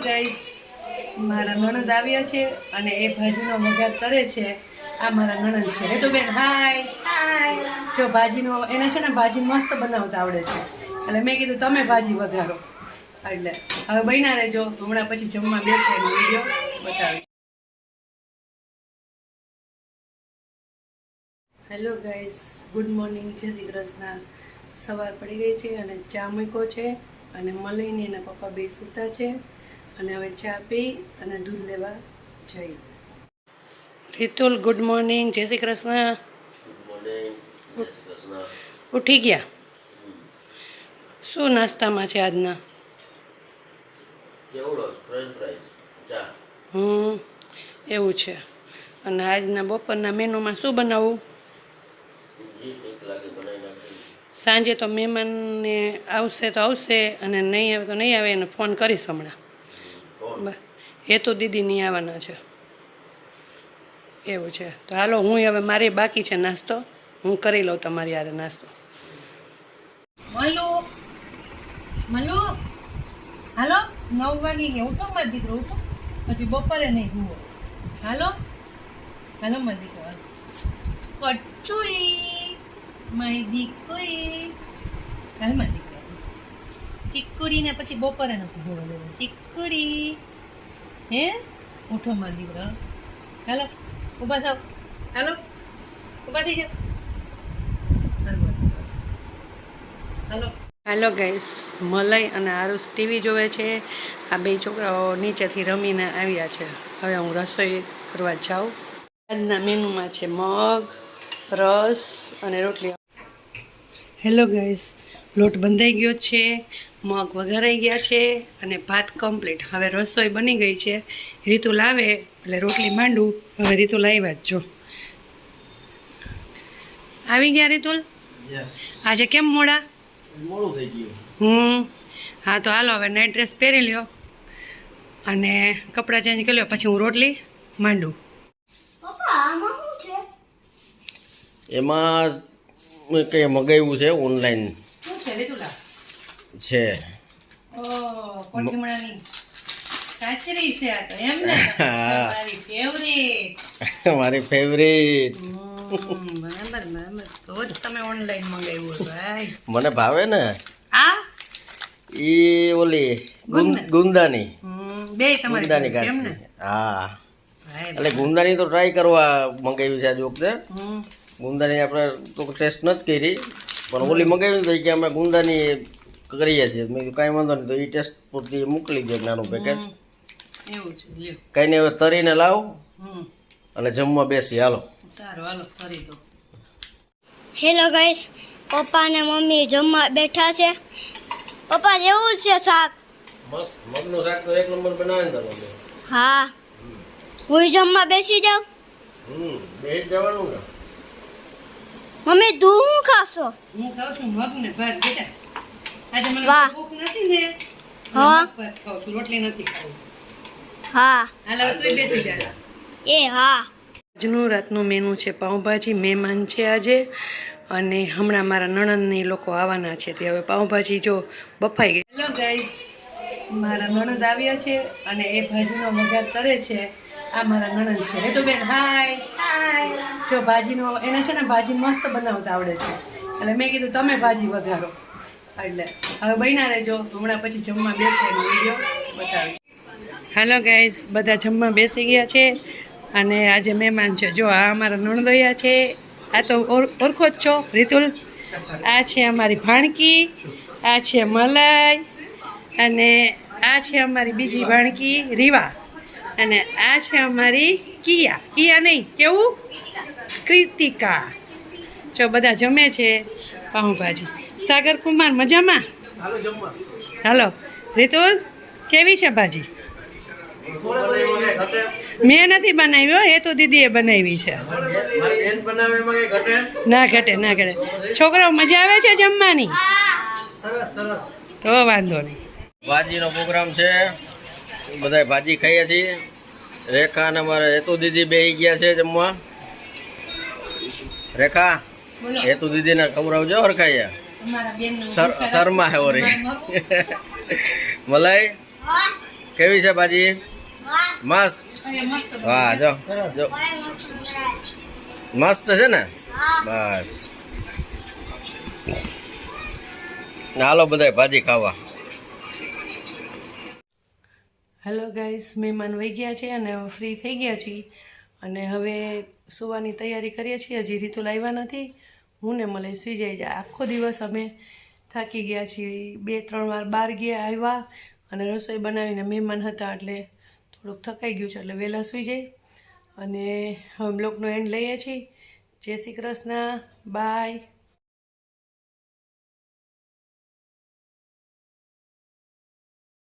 Guys, મારા નણંદ આવ્યા છે અને એ ભાજીનો વઘાર કરે છે. આ મારા નણંદ છે. હે તો બેન હાય. હાય. જો ભાજીનો એને છે ને ભાજી મસ્ત બનાવતા આવડે છે. એટલે મેં કીધું તમે ભાજી વઘારો. એટલે હવે બન્યા રહેજો. હમણાં પછી જમવા બેસે એનો વિડીયો બતાવી. હેલો ગાઈસ, ગુડ મોર્નિંગ, જય શ્રી કૃષ્ણ. સવાર પડી ગઈ છે અને ચા મૂક્યો છે અને મલઈને એના પપ્પા બે સૂતા છે અને હવે ચા પી અને દૂધ લેવા જઈએ. રીતુલ, ગુડ મોર્નિંગ, જય શ્રી કૃષ્ણ. ઉઠી ગયા? શું નાસ્તામાં છે આજના? એવું છે. અને આજના બપોરના મેનુમાં શું બનાવવું? સાંજે તો મહેમાનને આવશે તો આવશે અને નહીં આવે તો નહીં આવે. એને ફોન કરીશ હમણાં. હેતુ દીદી નહીં આવવાના છે એવું છે. તો હાલો, હું હવે મારે બાકી છે નાસ્તો, હું કરી લઉં તમારી યારે નાસ્તો. મલ્લુ હાલો, 9 વાગી ગયા. ઉઠો મારો દીકરો, ઉઠો. પછી બપોરે નહીં જુઓ. હાલો હાલો મારો દીકરો. કચ્ચુઈ મારી દીકરી. હાલ મારી દીકરી. ચીકુડી ને પછી બપોરે નથી જોવા દેવું. ચીકુડી હે, ઉઠો મારો દીકરો. હાલો ઊભા થાવ. હાલો ઊભા થઈ જાઓ. હાલો હાલો ગાઈસ, મલય અને આરુષ ટીવી જોવે છે. આ બે છોકરાઓ નીચેથી રમીને આવ્યા છે. હવે હું રસોઈ કરવા જાઉં. આજના મેનુમાં છે મગ, રસ અને રોટલી. હેલો ગાઈસ, લોટ બંધાઈ ગયો છે, મગ વઘારાઈ ગયા છે અને ભાત કમ્પ્લીટ. હવે રસોઈ બની ગઈ છે. રીતુ લાવે એટલે રોટલી માંડું. હવે રીતુ લાવ્યા જ જો. આવી ગયા રીતુલ? આજે કેમ મોડા? મોડું થઈ ગયું. હા તો હાલો, હવે નાઇટ ડ્રેસ પહેરી લ્યો અને કપડાં ચેન્જ કરી લ્યો, પછી હું રોટલી માંડું. એમાં કંઈ મગાવ્યું છે ઓનલાઈન શું છે રીતુલા? છે કોઠીમણાની કાચરી છે આ તો, એમ ને? મારી ફેવરિટ. મારી ફેવરિટ. બરાબર બરાબર. તો જ તમે ઓનલાઈન મંગાવ્યું ભાઈ. મને ભાવે ને. આ ઈ ઓલી ગુંદાની. બે તમારી ગુંદાની એમ ને? કાચરી. હા, એટલે ગુંદાની તો ટ્રાય કરવા મંગાવી છે આજ વખતે. ગુંદાની આપણે તો ટેસ્ટ નથી કરી, પણ ઓલી મંગાવી તો કે અમે ગુંદાની કરીએ છીએ. મેં કીધું કાંઈ વાંધો નહીં, તો એ ટેસ્ટ પૂરતી મોકલી દો નાનું પેકેટ. એવું છે, લ્યો. કંઈ નહીં, હવે તરીને લાવ અને જમવા બેસી. હાલો. સારું, હાલો કરી દો. હેલો ગાઈસ, પપ્પા અને મમ્મી જમવા બેઠા છે. પપ્પા જેવું છે શાક? મસ્ત. મગનું શાક તો એક નંબર બનાવે ને તમે. હા, હું જમવા બેસી જાઉં? બેસી જવાનું ને. મમ્મી તું શું ખાશો? હું ખાઉં છું મગ ને ભાત બેટા. આજે મને વાહ. ભૂખ નથી ને. હા. મગ ભાત ખાઉં છું, રોટલી નથી ખાવું. હા. હાલ હવે તું બેસી જા. એ હા. આજનું રાતનું મેનુ છે પાઉંભાજી. મહેમાન છે આજે અને હમણાં મારા નણંદની લોકો આવવાના છે. તે હવે પાઉંભાજી જો બફાઈ ગઈ. હેલો ગાઈસ, મારા નણંદ આવ્યા છે અને એ ભાજીનો વઘાર કરે છે. આ મારા નણંદ છે. હે તો બેન હાય. હાય. જો ભાજીનો એને છે ને ભાજી મસ્ત બનાવતા આવડે છે. એટલે મેં કીધું તમે ભાજી વઘારો. એટલે હવે બન્યા રહેજો. હમણાં પછી જમવા બેસે એનો વિડીયો બતાવી. હેલો ગાઈસ, બધા જમવા બેસી ગયા છે અને આજે મહેમાન છે. જો આ અમારા નણંદોયા છે. આ તો ઓળખો જ છો રીતુલ. આ છે અમારી ભાણકી, આ છે મલય અને આ છે અમારી બીજી ભાણકી રીવા અને આ છે અમારી કિયા. કિયા નહીં, કેવું? કૃતિકા. જો બધા જમે છે પાઉંભાજી. સાગર કુમાર મજામાં? હાલો રીતુલ, કેવી છે ભાજી? મેં નથી બનાવ્યો, એ તો દીદીએ બનાવી છે. ના ઘટે ના ઘટે. છોકરાઓ મજા આવે છે જમવાની? તો વાંધો નહીં. ભાજીનો પ્રોગ્રામ છે, બધા ભાજી ખાઈએ છીએ. રેખા અને મારે હેતુ દીદી બેસી ગયા છે જમવા. રેખા, હેતુ દીદીને ખવડાવજો હરખાઈએ. શર્મા હે ઓરી. મલાઈ કેવી છે ભાજી? મસ્ત. વાહ, જો જો મસ્ત છે ને? બસ હાલો બધા ભાજી ખાવા. હેલો ગાઈસ, મહેમાન વહી ગયા છે અને હવે ફ્રી થઈ ગયા છીએ અને હવે સુવાની તૈયારી કરીએ છીએ. હજી રીતુ લાવ્યા નથી. હું ને મલે સુઈ જાય. આખો દિવસ અમે થાકી ગયા છીએ. 2-3 વાર બહાર ગયા આવ્યા અને રસોઈ બનાવીને મહેમાન હતા એટલે થોડુંક થકાઈ ગયું છે એટલે વહેલા સુઈ જાય. અને હવે બ્લોગનો એન્ડ લઈએ છીએ. જય શ્રી કૃષ્ણ. બાય.